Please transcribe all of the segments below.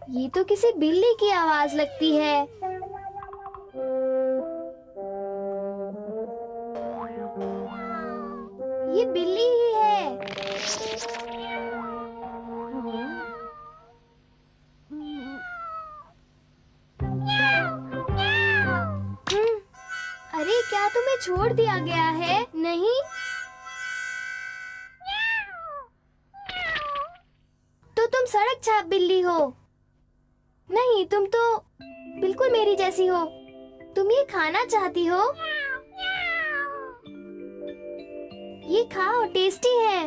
ये तो किसी बिल्ली की आवाज लगती है। ये बिल्ली ही है। अरे क्या तुम्हें छोड़ दिया गया है? नहीं तो तुम सड़क छाप बिल्ली हो। नहीं, तुम तो बिल्कुल मेरी जैसी हो। तुम ये खाना चाहती हो? ये खाओ, टेस्टी है।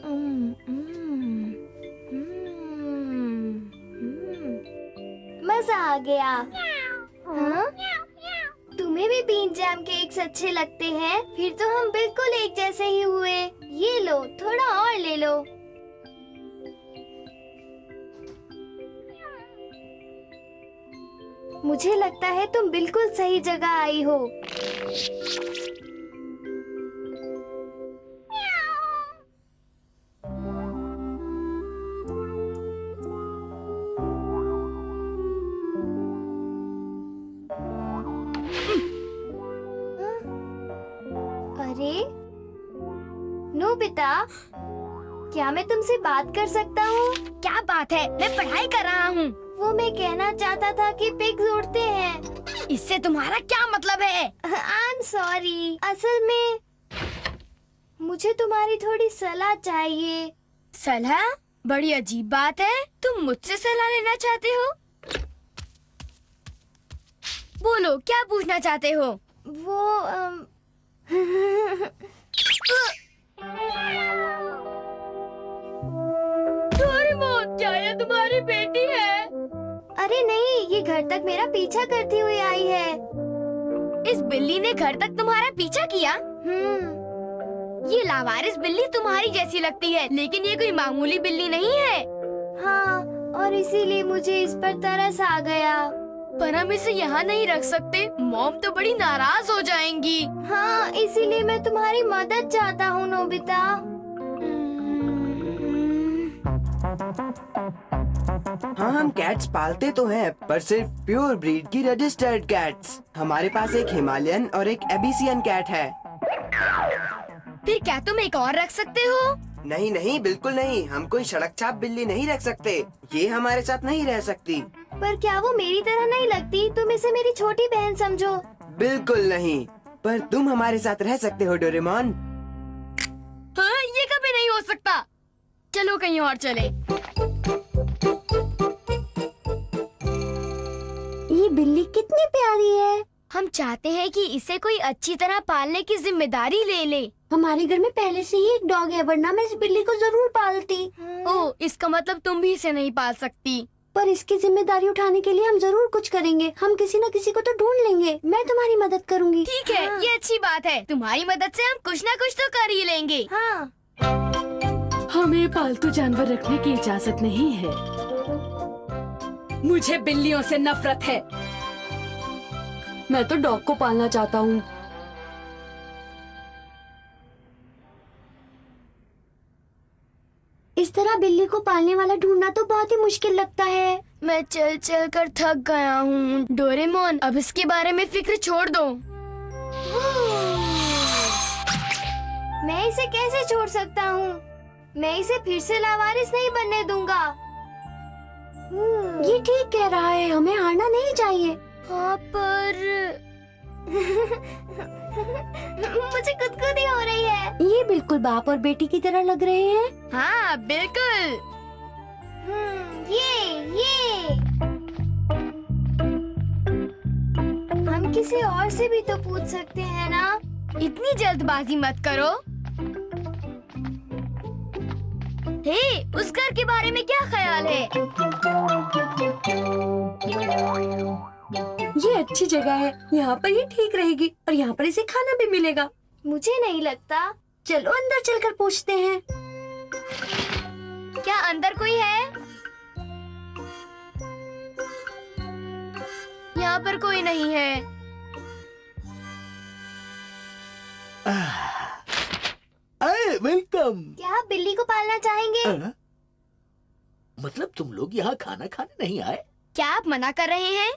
उम्म, उम्म, उम्म, मजा आ गया। हाँ? तुम्हें भी बीन जैम केक्स अच्छे लगते हैं? फिर तो हम बिल्कुल एक जैसे ही हुए। ये लो, थोड़ा और ले लो। मुझे लगता है तुम बिल्कुल सही जगह आई हो। अरे नोबिता, क्या मैं तुमसे बात कर सकता हूँ? क्या बात है, मैं पढ़ाई कर रहा हूँ। वो मैं कहना चाहता था कि पिग्स उड़ते हैं। इससे तुम्हारा क्या मतलब है? I am sorry. असल में मुझे तुम्हारी थोड़ी सलाह चाहिए। सलाह? बड़ी अजीब बात है। तुम मुझसे सलाह लेना चाहते हो? बोलो, क्या पूछना चाहते हो? वो डोरेमोन, क्या ये तुम्हारी बेटी है? अरे नहीं, ये घर तक मेरा पीछा करती हुई आई है। इस बिल्ली ने घर तक तुम्हारा पीछा किया? ये लावारिस बिल्ली तुम्हारी जैसी लगती है, लेकिन ये कोई मामूली बिल्ली नहीं है। हाँ, और इसीलिए मुझे इस पर तरस आ गया। पर हम इसे यहाँ नहीं रख सकते, मॉम तो बड़ी नाराज हो जाएंगी। हाँ, इसीलिए मैं तुम्हारी मदद चाहता हूँ नोबिता। हाँ, हम कैट्स पालते तो हैं, पर सिर्फ प्योर ब्रीड की रजिस्टर्ड कैट्स। हमारे पास एक हिमालयन और एक एबीसियन कैट है। फिर क्या तुम एक और रख सकते हो? नहीं नहीं, बिल्कुल नहीं। हम कोई सड़क छाप बिल्ली नहीं रख सकते। ये हमारे साथ नहीं रह सकती। पर क्या वो मेरी तरह नहीं लगती? तुम इसे मेरी छोटी बहन समझो। बिल्कुल नहीं, पर तुम हमारे साथ रह सकते हो डोरेमोन। हाँ, ये कभी नहीं हो सकता। चलो कहीं और चले। ये बिल्ली कितनी प्यारी है। हम चाहते हैं कि इसे कोई अच्छी तरह पालने की जिम्मेदारी ले ले। हमारे घर में पहले से ही एक डॉग है, वरना मैं इस बिल्ली को जरूर पालती। ओह, इसका मतलब तुम भी इसे नहीं पाल सकती। पर इसकी जिम्मेदारी उठाने के लिए हम जरूर कुछ करेंगे। हम किसी न किसी को तो ढूंढ लेंगे। मैं तुम्हारी मदद करूंगी। ठीक है, हाँ। ये अच्छी बात है। तुम्हारी मदद से हम कुछ ना कुछ तो कर ही लेंगे। हाँ। हमें पालतू जानवर रखने की इजाजत नहीं है। मुझे बिल्लियों से नफरत है। मैं तो डॉग को पालना चाहता हूँ। इस तरह बिल्ली को पालने वाला ढूंढना तो बहुत ही मुश्किल लगता है। मैं चल चल कर थक गया हूँ। डोरेमोन, अब इसके बारे में फिक्र छोड़ दो। मैं इसे कैसे छोड़ सकता हूँ? मैं इसे फिर से लावारिस नहीं बनने दूंगा। ये ठीक कह रहा है, हमें हारना नहीं चाहिए। हाँ, पर मुझे गुदगुदी हो रही है। ये बिल्कुल बाप और बेटी की तरह लग रहे हैं। हाँ, बिल्कुल। ये हम किसी और से भी तो पूछ सकते हैं ना? इतनी जल्दबाजी मत करो। हे, उस घर के बारे में क्या ख्याल है? ये अच्छी जगह है, यहाँ पर ये ठीक रहेगी और यहाँ पर इसे खाना भी मिलेगा। मुझे नहीं लगता। चलो अंदर चलकर पूछते हैं। क्या अंदर कोई है? यहाँ पर कोई नहीं है। वेलकम। क्या आप बिल्ली को पालना चाहेंगे? मतलब तुम लोग यहाँ खाना खाने नहीं आए? क्या आप मना कर रहे हैं?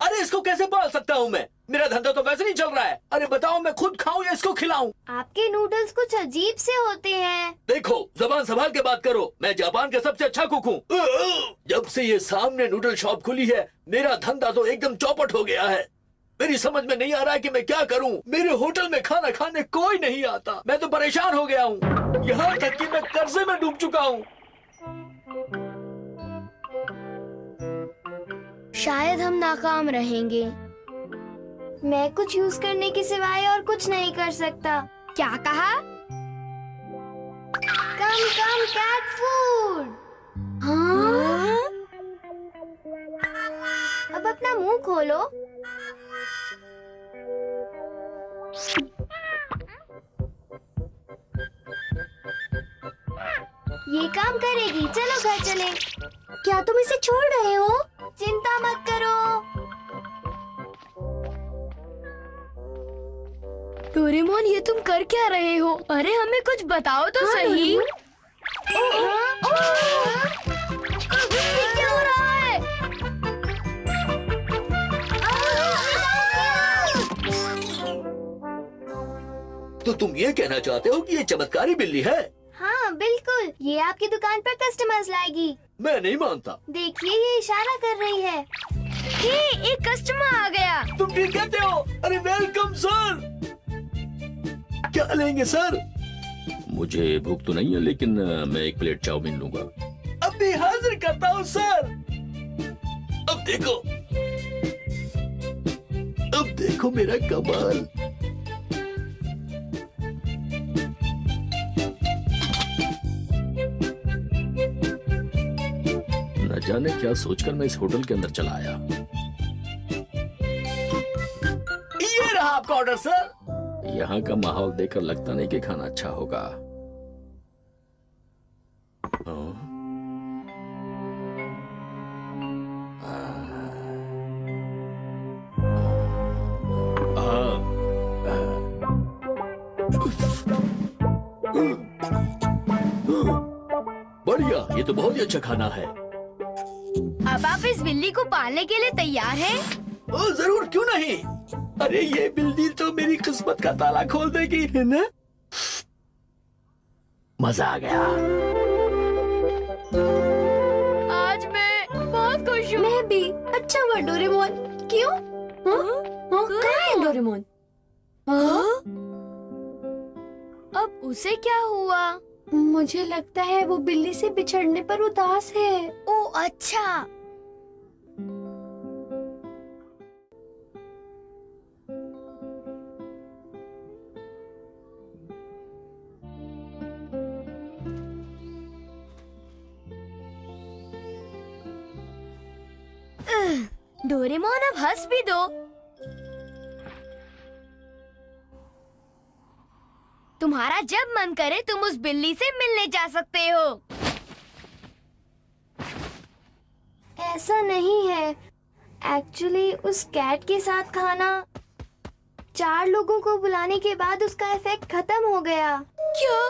अरे इसको कैसे पाल सकता हूँ मैं? मेरा धंधा तो वैसे नहीं चल रहा है। अरे बताओ, मैं खुद खाऊं या इसको खिलाऊं? आपके नूडल्स कुछ अजीब से होते हैं। देखो, जबान संभाल के बात करो। मैं जापान का सबसे अच्छा कुक हूँ। जब से ये सामने नूडल शॉप खुली है, मेरा धंधा तो एकदम चौपट हो गया है। मेरी समझ में नहीं आ रहा है कि मैं क्या करूं। मेरे होटल में खाना खाने कोई नहीं आता। मैं तो परेशान हो गया हूँ। यहाँ तक कि मैं कर्जे में डूब चुका हूँ। शायद हम नाकाम रहेंगे। मैं कुछ यूज करने के सिवाय और कुछ नहीं कर सकता। क्या कहा? कम कम कैट फूड। हाँ? अब अपना मुंह खोलो। ये काम करेगी। चलो घर चले। क्या तुम इसे छोड़ रहे हो? चिंता मत करो। डोरेमोन, ये तुम कर क्या रहे हो? अरे हमें कुछ बताओ तो सही। ये क्या हो रहा है? तो तुम ये कहना चाहते हो कि ये चमत्कारी बिल्ली है? हाँ बिल्कुल, ये आपकी दुकान पर कस्टमर्स लाएगी। मैं नहीं मानता। देखिए, ये इशारा कर रही है। ये एक कस्टमर आ गया। तुम ठीक कहते हो। अरे वेलकम सर। क्या लेंगे सर? मुझे भूख तो नहीं है, लेकिन मैं एक प्लेट चाउमीन लूंगा। अभी हाजिर करता हूँ सर। अब देखो मेरा कमाल। न जाने क्या सोचकर मैं इस होटल के अंदर चला आया। ये रहा आपका ऑर्डर सर। यहाँ का माहौल देखकर लगता नहीं कि खाना अच्छा होगा। बढ़िया, ये तो बहुत ही अच्छा खाना है। अब आप इस बिल्ली को पालने के लिए तैयार हैं? ओ जरूर, क्यों नहीं। अरे ये बिल्ली तो मेरी किस्मत का ताला खोल देगी, है ना? मजा आ गया। आज मैं बहुत खुश हूँ। मैं भी। अच्छा हुआ डोरेमोन। क्यों? कहाँ है डोरेमोन? अब उसे क्या हुआ? मुझे लगता है वो बिल्ली से बिछड़ने पर उदास है। ओ अच्छा। डोरेमोन, अब हंस भी दो। तुम्हारा जब मन करे तुम उस बिल्ली से मिलने जा सकते हो। ऐसा नहीं है। एक्चुअली उस कैट के साथ खाना 4 लोगों को बुलाने के बाद उसका इफेक्ट खत्म हो गया। क्या?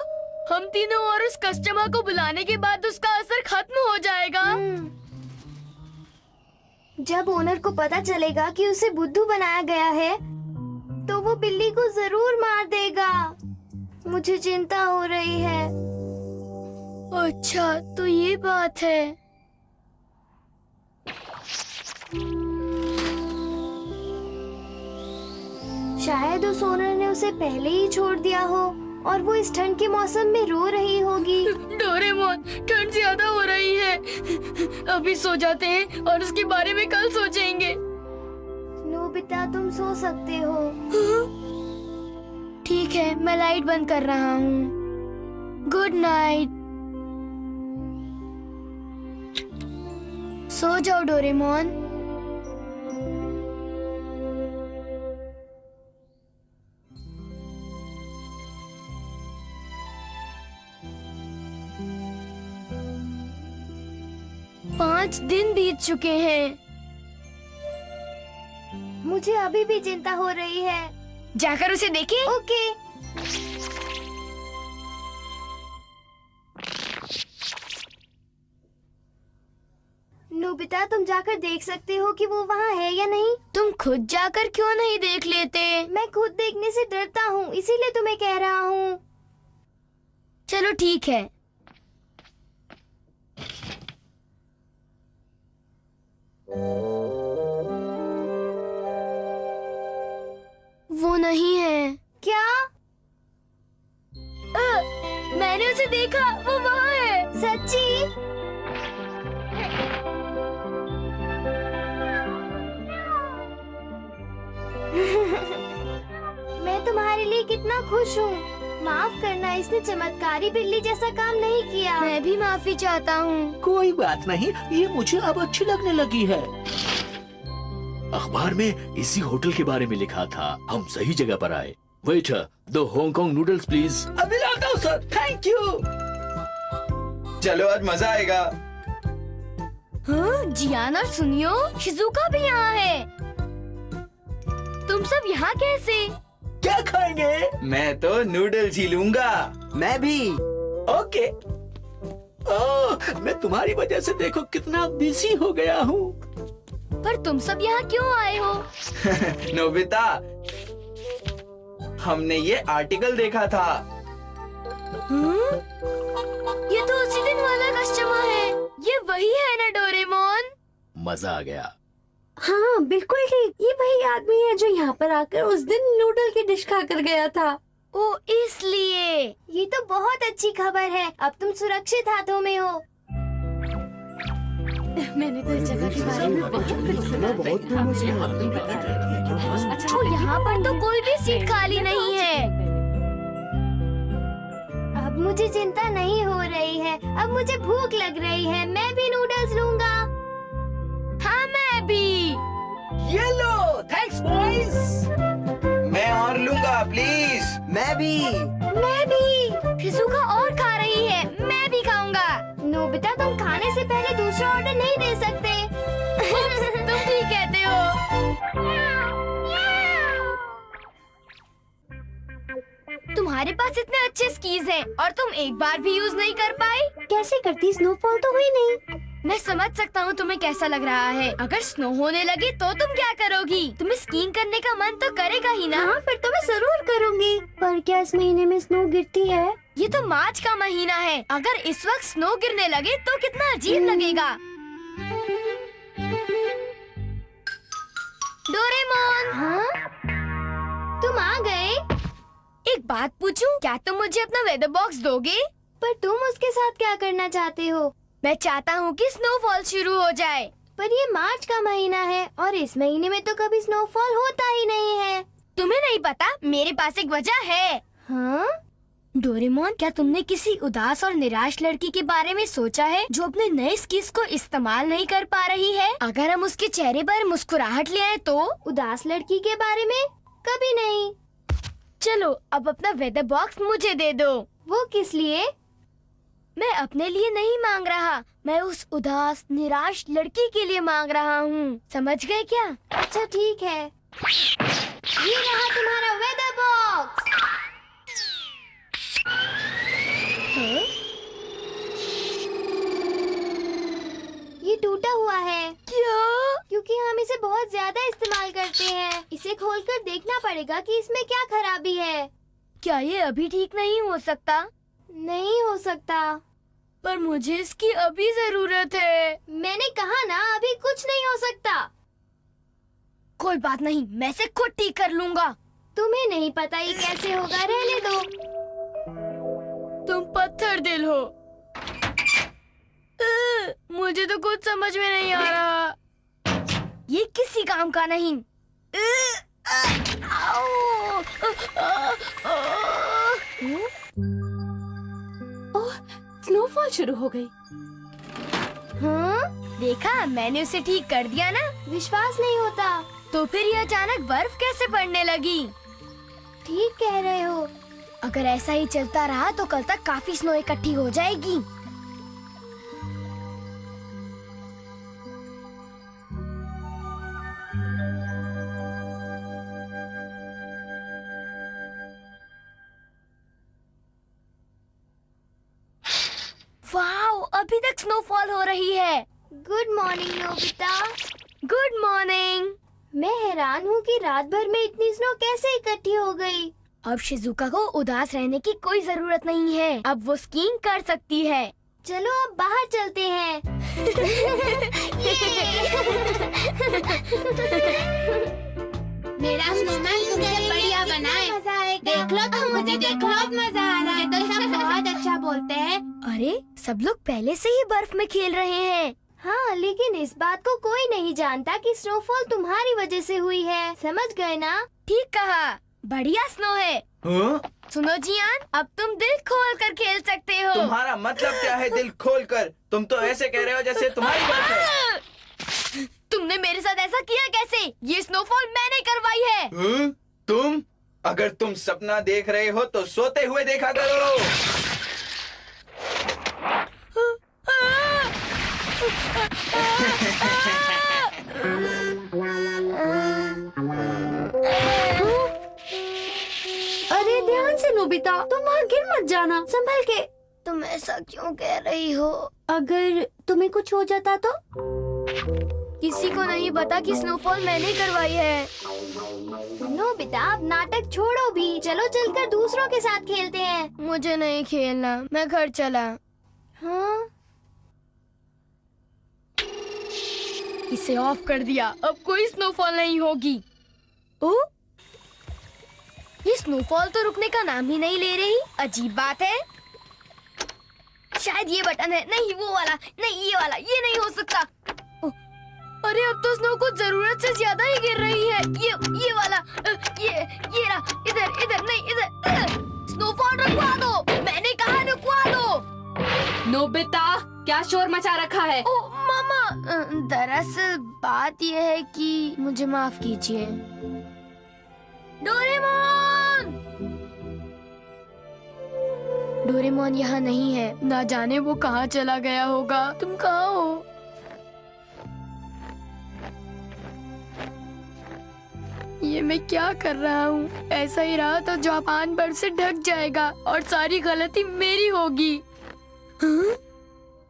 हम तीनों और उस कस्टमर को बुलाने के बाद उसका असर खत्म हो जाएगा? जब ओनर को पता चलेगा कि उसे बुद्धू बनाया गया है, तो वो बिल्ली को जरूर मार देगा। मुझे चिंता हो रही है। अच्छा, तो ये बात है। शायद उस ओनर ने उसे पहले ही छोड़ दिया हो और वो इस ठंड के मौसम में रो रही होगी। डोरेमोन, ठंड ज्यादा हो रही है। अभी सो जाते हैं और उसके बारे में कल सोचेंगे। नोबिता, तुम सो सकते हो। ठीक है, मैं लाइट बंद कर रहा हूँ। Good night. सो जाओ डोरेमोन। पाँच दिन बीत चुके हैं। मुझे अभी भी चिंता हो रही है। जाकर उसे देखें। ओके। नोबिता, तुम जाकर देख सकते हो कि वो वहाँ है या नहीं? तुम खुद जाकर क्यों नहीं देख लेते? मैं खुद देखने से डरता हूँ, इसीलिए तुम्हें कह रहा हूँ। चलो ठीक है। वो नहीं है। क्या? मैंने उसे देखा, वो वहाँ है। सच्ची? मैं तुम्हारे लिए कितना खुश हूँ। माफ करना, इसने चमत्कारी बिल्ली जैसा काम नहीं किया। मैं भी माफी चाहता हूँ। कोई बात नहीं, ये मुझे अब अच्छी लगने लगी है। अखबार में इसी होटल के बारे में लिखा था। हम सही जगह पर आए। Waiter, 2 Hong Kong noodles please. अभी लाता हूँ सर, थैंक यू। चलो आज मजा आएगा। हाँ, जियान और सुनियो, शिजुका भी यहाँ है। तुम सब यहाँ कैसे? क्या खाएंगे? मैं तो नूडल्स ही लूंगा। मैं भी। ओके। ओह, मैं तुम्हारी वजह से देखो कितना बिजी हो गया हूँ। पर तुम सब यहाँ क्यों आए हो? नोबिता, हमने ये आर्टिकल देखा था। ये तो उसी दिन वाला कस्टमर है। ये वही है ना डोरेमोन? मजा आ गया। हाँ बिल्कुल ठीक, ये वही आदमी है जो यहाँ पर आकर उस दिन नूडल की डिश खाकर गया था। ओ इसलिए। ये तो बहुत अच्छी खबर है। अब तुम सुरक्षित हाथों में हो। मैंने तो इस जगह के बारे में बहुत कुछ सुना अच्छा, यहाँ पर तो कोई भी सीट खाली नहीं है। अब मुझे चिंता नहीं हो रही है। अब मुझे भूख लग रही है। मैं भी नूडल्स लूंगा। हाँ मैं भी। ये लो, थैंक्स बॉयज। मैं और लूंगा प्लीज। मैं भी। मैं भी। शिजुका और खा रही है, मैं भी खाऊंगा। नोबिता, तुम खाने से पहले दूसरा ऑर्डर नहीं दे सकते। तुम ठीक कहते हो। तुम्हारे पास इतने अच्छे स्कीज हैं और तुम एक बार भी यूज नहीं कर पाई। कैसे करती? स्नोफॉल तो हुई नहीं। मैं समझ सकता हूँ तुम्हें कैसा लग रहा है। अगर स्नो होने लगे तो तुम क्या करोगी? तुम्हें स्कीइंग करने का मन तो करेगा ही ना। हाँ फिर तो मैं जरूर करूँगी। पर क्या इस महीने में स्नो गिरती है? ये तो मार्च का महीना है। अगर इस वक्त स्नो गिरने लगे तो कितना अजीब लगेगा। डोरेमोन, हाँ? तुम आ गए? एक बात पूछूं? क्या तुम मुझे अपना वेदर बॉक्स दोगे? पर तुम उसके साथ क्या करना चाहते हो? मैं चाहता हूँ कि स्नोफॉल शुरू हो जाए। पर ये मार्च का महीना है और इस महीने में तो कभी स्नोफॉल होता ही नहीं है। तुम्हें नहीं पता? मेरे पास एक वजह है। हाँ? डोरेमोन, क्या तुमने किसी उदास और निराश लड़की के बारे में सोचा है जो अपने नए स्किल्स को इस्तेमाल नहीं कर पा रही है? अगर हम उसके चेहरे पर मुस्कुराहट ले आए तो? उदास लड़की के बारे में? कभी नहीं। चलो अब अपना वेदर बॉक्स मुझे दे दो। वो किस लिए? मैं अपने लिए नहीं मांग रहा, मैं उस उदास निराश लड़की के लिए मांग रहा हूँ। समझ गए क्या? अच्छा ठीक है। ये रहा तुम्हारा वेदर बॉक्स। ये टूटा हुआ है। क्या? क्योंकि हम इसे बहुत ज्यादा इस्तेमाल करते हैं। इसे खोलकर देखना पड़ेगा कि इसमें क्या खराबी है। क्या ये अभी ठीक नहीं हो सकता? नहीं हो सकता। पर मुझे इसकी अभी जरूरत है। मैंने कहा ना, अभी कुछ नहीं हो सकता। कोई बात नहीं, मैं इसे खुद ठीक कर लूँगा। तुम्हें नहीं पता ये कैसे होगा, रहने दो। तुम पत्थर दिल हो। मुझे तो कुछ समझ में नहीं आ रहा। ये किसी काम का नहीं। ओह, स्नोफॉल शुरू हो गई। हाँ? देखा, मैंने उसे ठीक कर दिया ना। विश्वास नहीं होता। तो फिर ये अचानक बर्फ कैसे पड़ने लगी? ठीक कह रहे हो। अगर ऐसा ही चलता रहा तो कल तक काफी स्नो इकट्ठी हो जाएगी। वाओ, अभी तक स्नोफॉल हो रही है। Good morning Nobita. Good morning. मैं हैरान हूँ कि रात भर में इतनी स्नो कैसे इकट्ठी हो गई। अब शिजुका को उदास रहने की कोई जरूरत नहीं है। अब वो स्कीइंग कर सकती है। चलो अब बाहर चलते हैं। मेरा स्नोमैन तुमसे बढ़िया बना है। मजा आएगा। देख लो तुम मुझे देखो, बहुत मजा आ रहा है। तो सब बहुत अच्छा बोलते हैं। अरे सब लोग पहले से ही बर्फ में खेल रहे हैं। हाँ, लेकिन इस बात को कोई नहीं जानता कि स्नोफॉल तुम्हारी वजह से हुई है। समझ गए ना? ठीक कहा, बढ़िया स्नो है। हाँ? सुनो जियान, अब तुम दिल खोल कर खेल सकते हो। तुम्हारा मतलब क्या है दिल खोल कर? तुम तो ऐसे कह रहे हो जैसे तुम्हारी बर्फ है। तुमने मेरे साथ ऐसा किया कैसे? ये स्नोफॉल मैंने करवाई है। हाँ? तुम? अगर तुम सपना देख रहे हो तो सोते हुए देखा करो। अरे ध्यान से नोबिता, तुम वहाँ गिर मत जाना, संभल के। तुम ऐसा क्यों कह रही हो? अगर तुम्हें कुछ हो जाता तो? किसी को नहीं पता कि स्नोफॉल मैंने करवाई है। नोबिता, अब नाटक छोड़ो भी। चलो चलकर दूसरों के साथ खेलते हैं। मुझे नहीं खेलना, मैं घर चला। हाँ? इसे ऑफ कर दिया, अब कोई स्नोफॉल नहीं होगी। ओ, ये स्नोफॉल तो रुकने का नाम ही नहीं ले रही। अजीब बात है। शायद ये बटन है। नहीं वो वाला, नहीं ये वाला, ये नहीं हो सकता। ओ, अरे अब तो स्नो कुछ जरूरत से ज्यादा ही गिर रही है। ये वाला, ये रहा। इधर इधर नहीं, इधर। स्नोफॉल रुकवा दो, मैंने कहा रुकवा दो। नोबिता, क्या शोर मचा रखा है? ओ मामा, दरअसल बात यह है कि मुझे माफ कीजिए। डोरेमोन! डोरेमोन यहाँ नहीं है। ना जाने वो कहाँ चला गया होगा। तुम कहाँ हो? ये मैं क्या कर रहा हूँ? ऐसा ही रहा तो जापान बर्फ से ढक जाएगा और सारी गलती मेरी होगी। हाँ?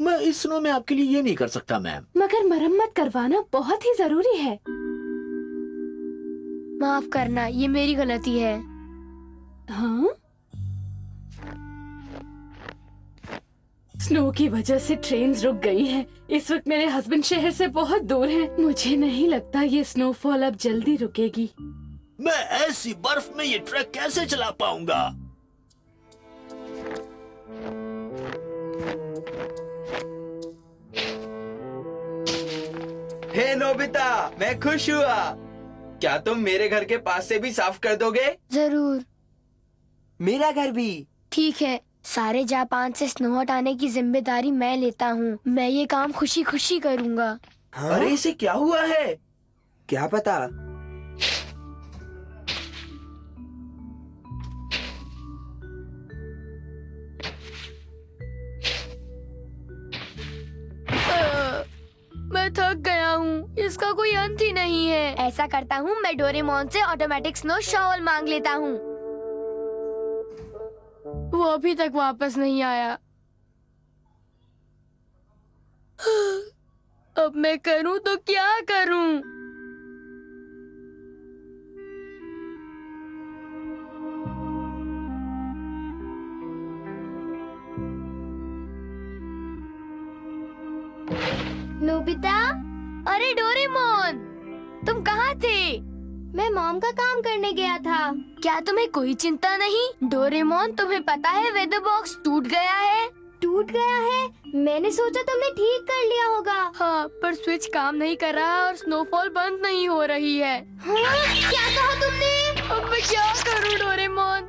मैं इस स्नो में आपके लिए ये नहीं कर सकता मैम। मगर मरम्मत करवाना बहुत ही जरूरी है। माफ करना, ये मेरी गलती है। हाँ? स्नो की वजह से ट्रेन रुक गई है। इस वक्त मेरे हस्बैंड शहर से बहुत दूर हैं। मुझे नहीं लगता ये स्नोफॉल अब जल्दी रुकेगी। मैं ऐसी बर्फ में ये ट्रक कैसे चला पाऊंगा? हे नोबिता, मैं खुश हुआ। क्या तुम मेरे घर के पास से भी साफ कर दोगे? जरूर। मेरा घर भी। ठीक है, सारे जापान से स्नो हटाने की जिम्मेदारी मैं लेता हूँ। मैं ये काम खुशी खुशी करूँगा। हाँ? अरे इसे क्या हुआ है? क्या पता। मैं थक गया हूँ, इसका कोई अंत ही नहीं है। ऐसा करता हूँ, मैं डोरेमोन से ऑटोमेटिक स्नो शॉवल मांग लेता हूँ। वो अभी तक वापस नहीं आया। अब मैं करूँ तो क्या करूँ? नोबिता, अरे डोरेमोन, तुम कहाँ थे? मैं मॉम का काम करने गया था। क्या तुम्हें कोई चिंता नहीं? डोरेमोन, तुम्हें पता है वेदर बॉक्स टूट गया है। टूट गया है? मैंने सोचा तुमने ठीक कर लिया होगा। हाँ, पर स्विच काम नहीं कर रहा और स्नोफॉल बंद नहीं हो रही है। हाँ? क्या कहा तुमने? अब मैं क्या करूँ डोरेमोन?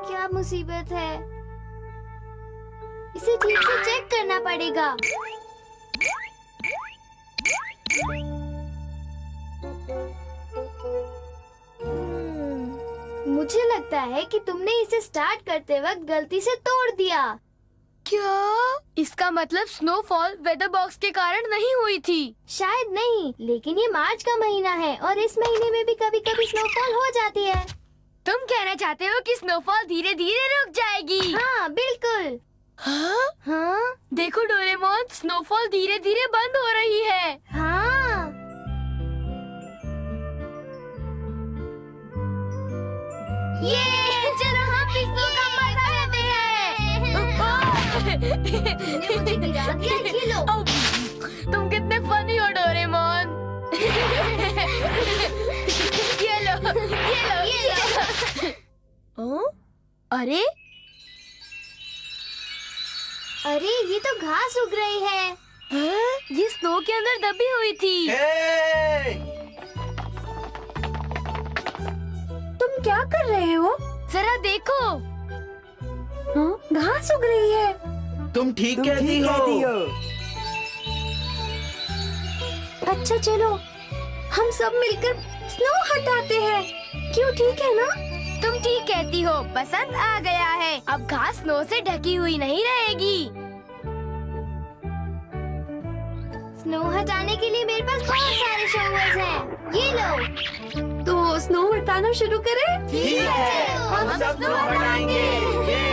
क्या मुसीबत है? इसे ठीक से चेक करना पड़ेगा। मुझे लगता है कि तुमने इसे स्टार्ट करते वक्त गलती से तोड़ दिया। क्या? इसका मतलब स्नोफॉल वेदर बॉक्स के कारण नहीं हुई थी? शायद नहीं, लेकिन ये मार्च का महीना है और इस महीने में भी कभी कभी स्नोफॉल हो जाती है। तुम कहना चाहते हो कि स्नोफॉल धीरे धीरे रुक जाएगी? हाँ बिल्कुल। हाँ? हाँ, देखो डोरेमोन, स्नोफॉल धीरे धीरे बंद हो रही है। हाँ, ये चलो हम भी स्नो का मजा लेते हैं। तुमने मुझे गिरा दिया, ये लो। तुम कितने फनी हो डोरेमोन। ये लो, ये लो, ये लो। अरे अरे ये तो घास उग रही है। हाँ, ये स्नो के अंदर दबी हुई थी। हे! तुम क्या कर रहे हो? जरा देखो। घास उग रही है। तुम ठीक तुम कहती ठीक हो। कहती हो। अच्छा चलो, हम सब मिलकर स्नो हटाते हैं। क्यों, ठीक है ना? तुम ठीक कहती हो, बसंत आ गया है। अब घास स्नो से ढकी हुई नहीं रहेगी। स्नो हटाने के लिए मेरे पास बहुत सारे शॉवर्स हैं। ये लो। तो स्नो हटाना शुरू करें? ठीक है, हम सब स्नो हटाएंगे। ये!